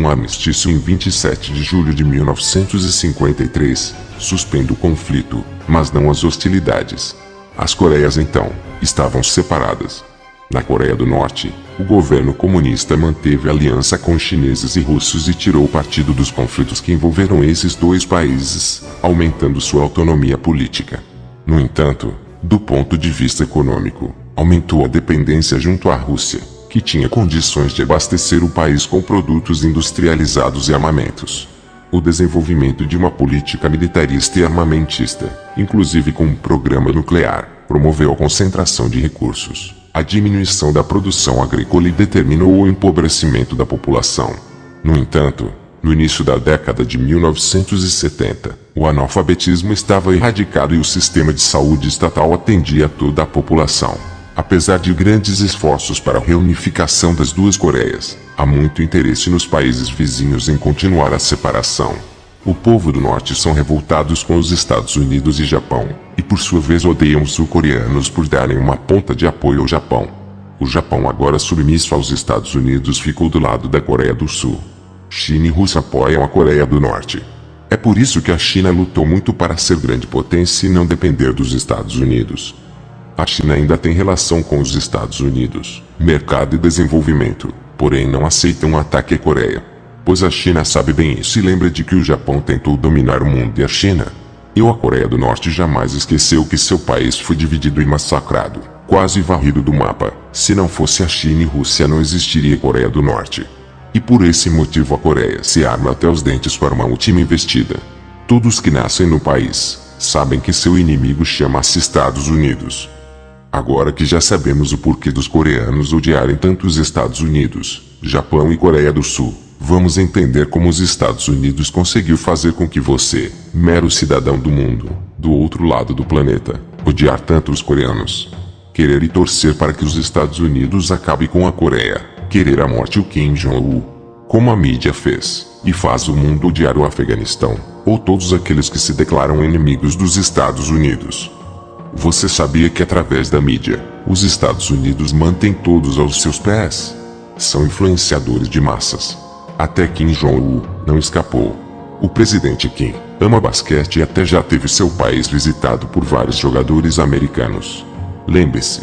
um armistício em 27 de julho de 1953, suspende o conflito, mas não as hostilidades. As Coreias, então, estavam separadas. Na Coreia do Norte, o governo comunista manteve aliança com os chineses e russos e tirou partido dos conflitos que envolveram esses dois países, aumentando sua autonomia política. No entanto, do ponto de vista econômico, aumentou a dependência junto à Rússia, que tinha condições de abastecer o país com produtos industrializados e armamentos. O desenvolvimento de uma política militarista e armamentista, inclusive com um programa nuclear, promoveu a concentração de recursos, a diminuição da produção agrícola e determinou o empobrecimento da população. No entanto, no início da década de 1970, o analfabetismo estava erradicado e o sistema de saúde estatal atendia a toda a população. Apesar de grandes esforços para a reunificação das duas Coreias, há muito interesse nos países vizinhos em continuar a separação. O povo do norte são revoltados com os Estados Unidos e Japão, e por sua vez odeiam os sul-coreanos por darem uma ponta de apoio ao Japão. O Japão, agora submisso aos Estados Unidos, ficou do lado da Coreia do Sul. China e Rússia apoiam a Coreia do Norte. É por isso que a China lutou muito para ser grande potência e não depender dos Estados Unidos. A China ainda tem relação com os Estados Unidos, mercado e desenvolvimento, porém não aceita um ataque à Coreia. Pois a China sabe bem isso e lembra de que o Japão tentou dominar o mundo e a China. E a Coreia do Norte jamais esqueceu que seu país foi dividido e massacrado, quase varrido do mapa. Se não fosse a China e Rússia, não existiria Coreia do Norte. E por esse motivo a Coreia se arma até os dentes para uma última investida. Todos que nascem no país sabem que seu inimigo chama-se Estados Unidos. Agora que já sabemos o porquê dos coreanos odiarem tanto os Estados Unidos, Japão e Coreia do Sul, vamos entender como os Estados Unidos conseguiu fazer com que você, mero cidadão do mundo, do outro lado do planeta, odiar tanto os coreanos. Querer e torcer para que os Estados Unidos acabem com a Coreia, querer a morte do Kim Jong-un, como a mídia fez, e faz o mundo odiar o Afeganistão, ou todos aqueles que se declaram inimigos dos Estados Unidos. Você sabia que através da mídia, os Estados Unidos mantêm todos aos seus pés? São influenciadores de massas. Até Kim Jong-un não escapou. O presidente Kim ama basquete e até já teve seu país visitado por vários jogadores americanos. Lembre-se,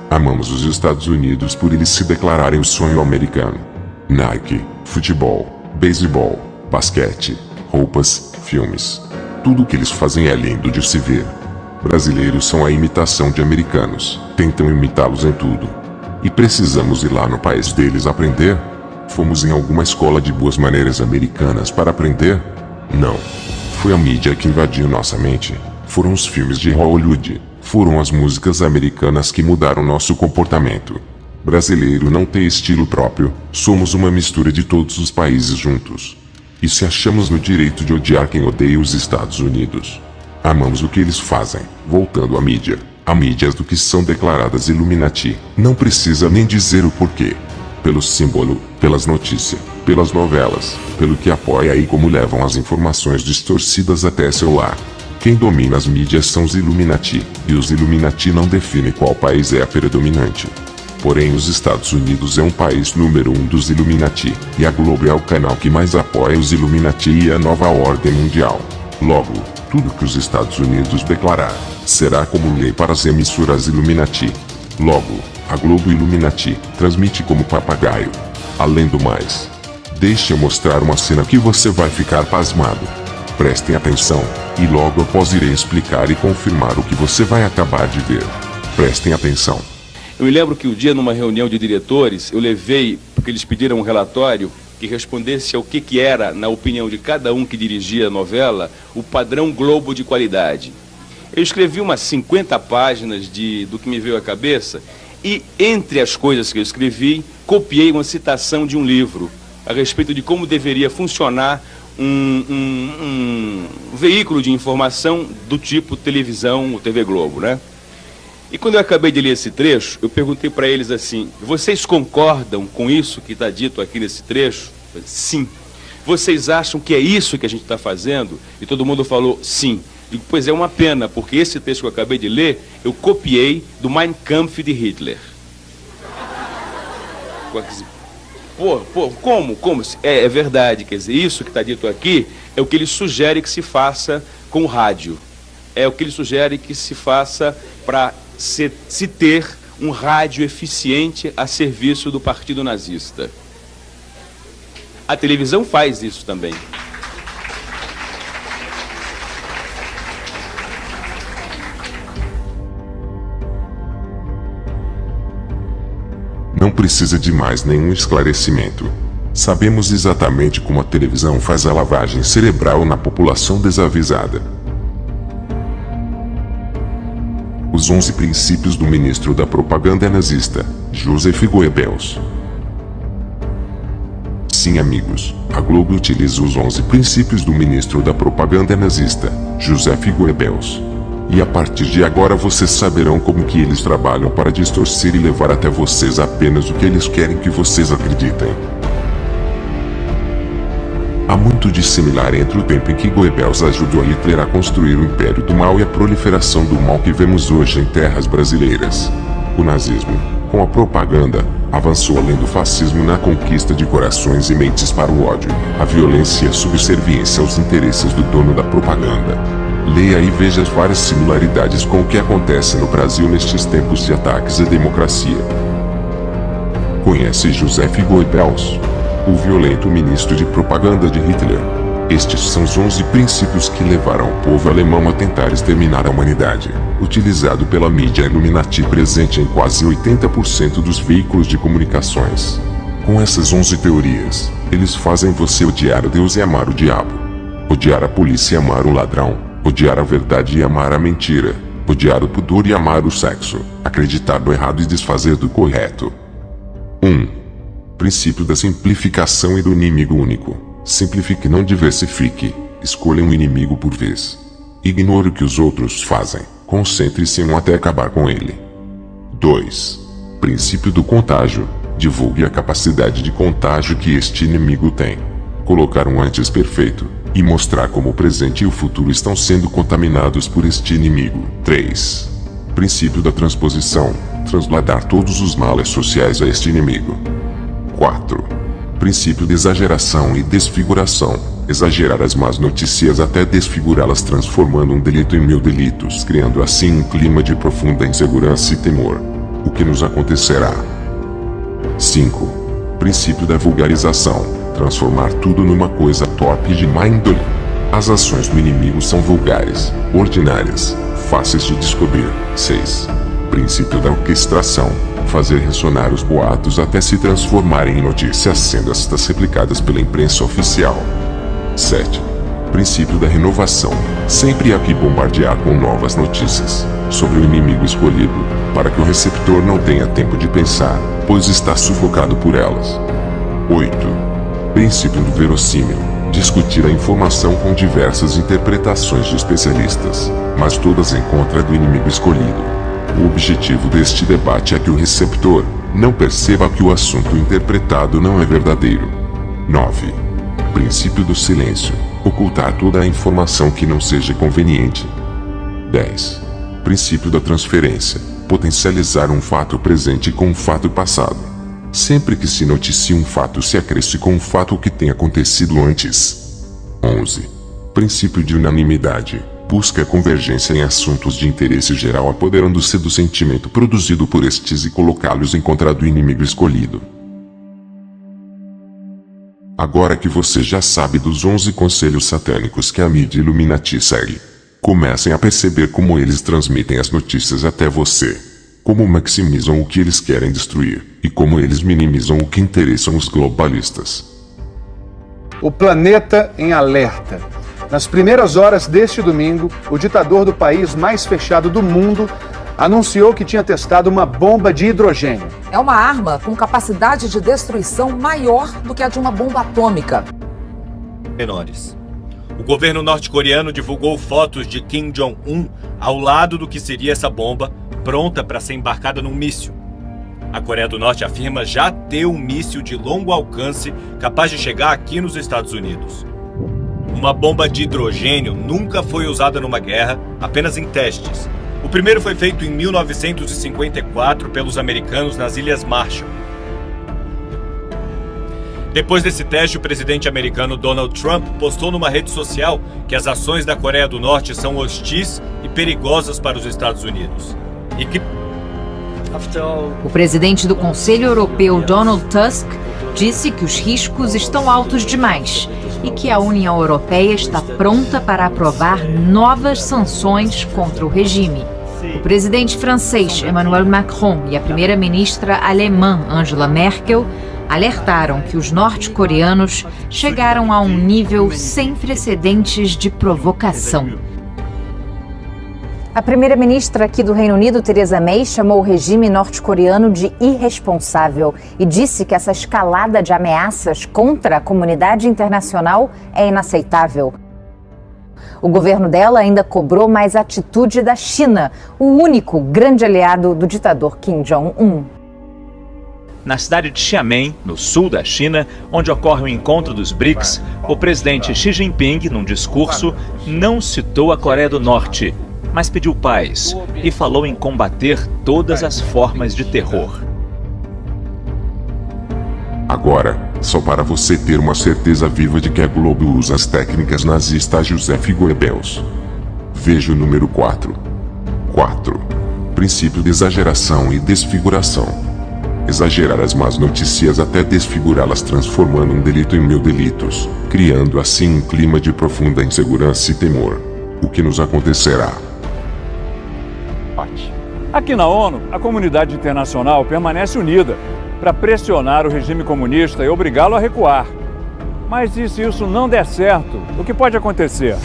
amamos os Estados Unidos por eles se declararem o sonho americano. Nike, futebol, beisebol, basquete, roupas, filmes. Tudo o que eles fazem é lindo de se ver. Brasileiros são a imitação de americanos, tentam imitá-los em tudo. E precisamos ir lá no país deles aprender? Fomos em alguma escola de boas maneiras americanas para aprender? Não. Foi a mídia que invadiu nossa mente. Foram os filmes de Hollywood. Foram as músicas americanas que mudaram nosso comportamento. Brasileiro não tem estilo próprio, somos uma mistura de todos os países juntos. E se achamos no direito de odiar quem odeia os Estados Unidos? Amamos o que eles fazem, voltando à mídia. Há mídias do que são declaradas Illuminati, não precisa nem dizer o porquê. Pelo símbolo, pelas notícias, pelas novelas, pelo que apoia e como levam as informações distorcidas até seu lar. Quem domina as mídias são os Illuminati, e os Illuminati não definem qual país é a predominante. Porém, os Estados Unidos é um país número 1 dos Illuminati, e a Globo é o canal que mais apoia os Illuminati e a nova ordem mundial. Logo, tudo que os Estados Unidos declarar, será como lei para as emissoras Illuminati. Logo, a Globo Illuminati transmite como papagaio. Além do mais, deixe eu mostrar uma cena que você vai ficar pasmado. Prestem atenção, e logo após irei explicar e confirmar o que você vai acabar de ver. Prestem atenção. Eu me lembro que um dia, numa reunião de diretores, eu levei, porque eles pediram um relatório que respondesse ao que era, na opinião de cada um que dirigia a novela, o padrão Globo de qualidade. Eu escrevi umas 50 páginas do que me veio à cabeça e, entre as coisas que eu escrevi, copiei uma citação de um livro a respeito de como deveria funcionar um veículo de informação do tipo televisão ou TV Globo, né? E quando eu acabei de ler esse trecho, eu perguntei para eles assim: vocês concordam com isso que está dito aqui nesse trecho? Sim. Vocês acham que é isso que a gente está fazendo? E todo mundo falou sim. Digo, pois é uma pena, porque esse texto que eu acabei de ler, eu copiei do Mein Kampf de Hitler. Como? É verdade, quer dizer, isso que está dito aqui é o que ele sugere que se faça com o rádio. É o que ele sugere que se faça para se ter um rádio eficiente a serviço do partido nazista. A televisão faz isso também. Não precisa de mais nenhum esclarecimento. Sabemos exatamente como a televisão faz a lavagem cerebral na população desavisada. Os 11 princípios do ministro da propaganda nazista, Joseph Goebbels. Sim, amigos, a Globo utiliza os 11 princípios do ministro da propaganda nazista, Joseph Goebbels. E a partir de agora vocês saberão como que eles trabalham para distorcer e levar até vocês apenas o que eles querem que vocês acreditem. Há muito de similar entre o tempo em que Goebbels ajudou Hitler a construir o Império do Mal e a proliferação do mal que vemos hoje em terras brasileiras. O nazismo, com a propaganda, avançou além do fascismo na conquista de corações e mentes para o ódio, a violência e a subserviência aos interesses do dono da propaganda. Leia e veja as várias similaridades com o que acontece no Brasil nestes tempos de ataques à democracia. Conhece Joseph Goebbels, o violento ministro de propaganda de Hitler? Estes são os 11 princípios que levaram o povo alemão a tentar exterminar a humanidade, utilizado pela mídia Illuminati presente em quase 80% dos veículos de comunicações. Com essas 11 teorias, eles fazem você odiar a Deus e amar o diabo, odiar a polícia e amar o ladrão, odiar a verdade e amar a mentira, odiar o pudor e amar o sexo, acreditar no errado e desfazer do correto. 1. Princípio da simplificação e do inimigo único. Simplifique e não diversifique, escolha um inimigo por vez. Ignore o que os outros fazem, concentre-se em um até acabar com ele. 2. Princípio do contágio. Divulgue a capacidade de contágio que este inimigo tem. Colocar um antes perfeito e mostrar como o presente e o futuro estão sendo contaminados por este inimigo. 3. Princípio da transposição. Transladar todos os males sociais a este inimigo. 4. Princípio de exageração e desfiguração. Exagerar as más notícias até desfigurá-las, transformando um delito em 1000 delitos, criando assim um clima de profunda insegurança e temor. O que nos acontecerá? 5. Princípio da vulgarização. Transformar tudo numa coisa torpe e de má índole. As ações do inimigo são vulgares, ordinárias, fáceis de descobrir. 6. Princípio da orquestração. Fazer ressonar os boatos até se transformarem em notícias, sendo estas replicadas pela imprensa oficial. 7. Princípio da renovação. Sempre há que bombardear com novas notícias sobre o inimigo escolhido, para que o receptor não tenha tempo de pensar, pois está sufocado por elas. 8. Princípio do verossímil. Discutir a informação com diversas interpretações de especialistas, mas todas em contra do inimigo escolhido. O objetivo deste debate é que o receptor não perceba que o assunto interpretado não é verdadeiro. 9. Princípio do silêncio. Ocultar toda a informação que não seja conveniente. 10. Princípio da transferência. Potencializar um fato presente com um fato passado. Sempre que se noticie um fato, se acresce com um fato que tenha acontecido antes. 11. Princípio de unanimidade. Busca a convergência em assuntos de interesse geral, apoderando-se do sentimento produzido por estes e colocá-los em contra do inimigo escolhido. Agora que você já sabe dos 11 conselhos satânicos que a mídia Illuminati segue, comecem a perceber como eles transmitem as notícias até você. Como maximizam o que eles querem destruir, e como eles minimizam o que interessam os globalistas. O planeta em alerta. Nas primeiras horas deste domingo, o ditador do país mais fechado do mundo anunciou que tinha testado uma bomba de hidrogênio. É uma arma com capacidade de destruição maior do que a de uma bomba atômica. Menores. O governo norte-coreano divulgou fotos de Kim Jong-un ao lado do que seria essa bomba, pronta para ser embarcada num míssil. A Coreia do Norte afirma já ter um míssil de longo alcance capaz de chegar aqui nos Estados Unidos. Uma bomba de hidrogênio nunca foi usada numa guerra, apenas em testes. O primeiro foi feito em 1954 pelos americanos nas Ilhas Marshall. Depois desse teste, o presidente americano Donald Trump postou numa rede social que as ações da Coreia do Norte são hostis e perigosas para os Estados Unidos. E que o presidente do Conselho Europeu, Donald Tusk, disse que os riscos estão altos demais e que a União Europeia está pronta para aprovar novas sanções contra o regime. O presidente francês Emmanuel Macron e a primeira-ministra alemã Angela Merkel alertaram que os norte-coreanos chegaram a um nível sem precedentes de provocação. A primeira-ministra aqui do Reino Unido, Theresa May, chamou o regime norte-coreano de irresponsável e disse que essa escalada de ameaças contra a comunidade internacional é inaceitável. O governo dela ainda cobrou mais atitude da China, o único grande aliado do ditador Kim Jong-un. Na cidade de Xiamen, no sul da China, onde ocorre o encontro dos BRICS, o presidente Xi Jinping, num discurso, não citou a Coreia do Norte, mas pediu paz e falou em combater todas as formas de terror. Agora, só para você ter uma certeza viva de que a Globo usa as técnicas nazistas Joseph Goebbels. Veja o número 4. 4. Princípio de exageração e desfiguração. Exagerar as más notícias até desfigurá-las, transformando um delito em 1000 delitos, criando assim um clima de profunda insegurança e temor. O que nos acontecerá? Aqui na ONU, a comunidade internacional permanece unida para pressionar o regime comunista e obrigá-lo a recuar. Mas e se isso não der certo, o que pode acontecer?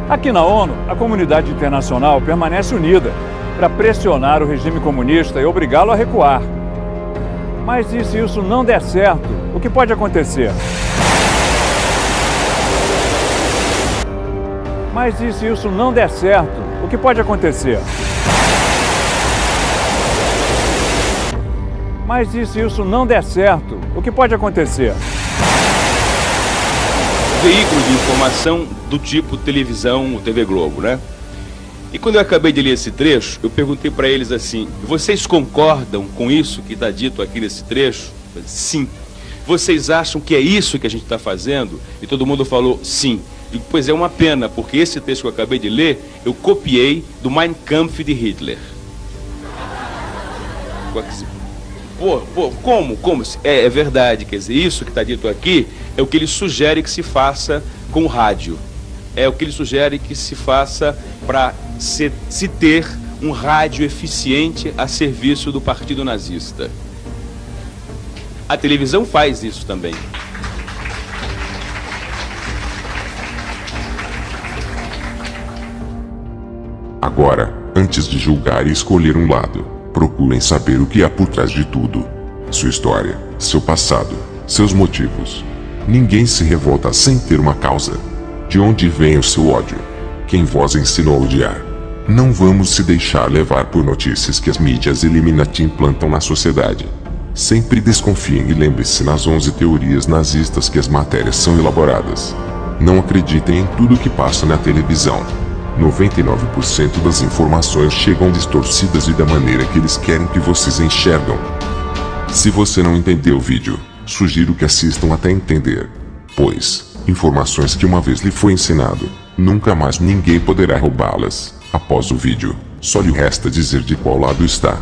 Aqui na ONU, a comunidade internacional permanece unida para pressionar o regime comunista e obrigá-lo a recuar. Mas e se isso não der certo, o que pode acontecer? Mas e se isso não der certo, o que pode acontecer? Mas e se isso não der certo, o que pode acontecer? Veículo de informação do tipo televisão ou TV Globo, né? E quando eu acabei de ler esse trecho, eu perguntei para eles assim: vocês concordam com isso que está dito aqui nesse trecho? Sim. Vocês acham que é isso que a gente está fazendo? E todo mundo falou sim. Digo, pois é uma pena, porque esse texto que eu acabei de ler, eu copiei do Mein Kampf de Hitler. Como? É verdade, quer dizer, isso que está dito aqui é o que ele sugere que se faça com o rádio. É o que ele sugere que se faça para se ter um rádio eficiente a serviço do partido nazista. A televisão faz isso também. Agora, antes de julgar e escolher um lado, procurem saber o que há por trás de tudo. Sua história, seu passado, seus motivos. Ninguém se revolta sem ter uma causa. De onde vem o seu ódio? Quem vos ensinou a odiar? Não vamos se deixar levar por notícias que as mídias Illuminati implantam na sociedade. Sempre desconfiem e lembre-se nas 11 teorias nazistas que as matérias são elaboradas. Não acreditem em tudo que passa na televisão. 99% das informações chegam distorcidas e da maneira que eles querem que vocês enxergam. Se você não entendeu o vídeo, sugiro que assistam até entender. Pois, informações que uma vez lhe foi ensinado, nunca mais ninguém poderá roubá-las. Após o vídeo, só lhe resta dizer de qual lado está.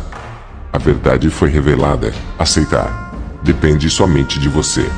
A verdade foi revelada, aceitar. Depende somente de você.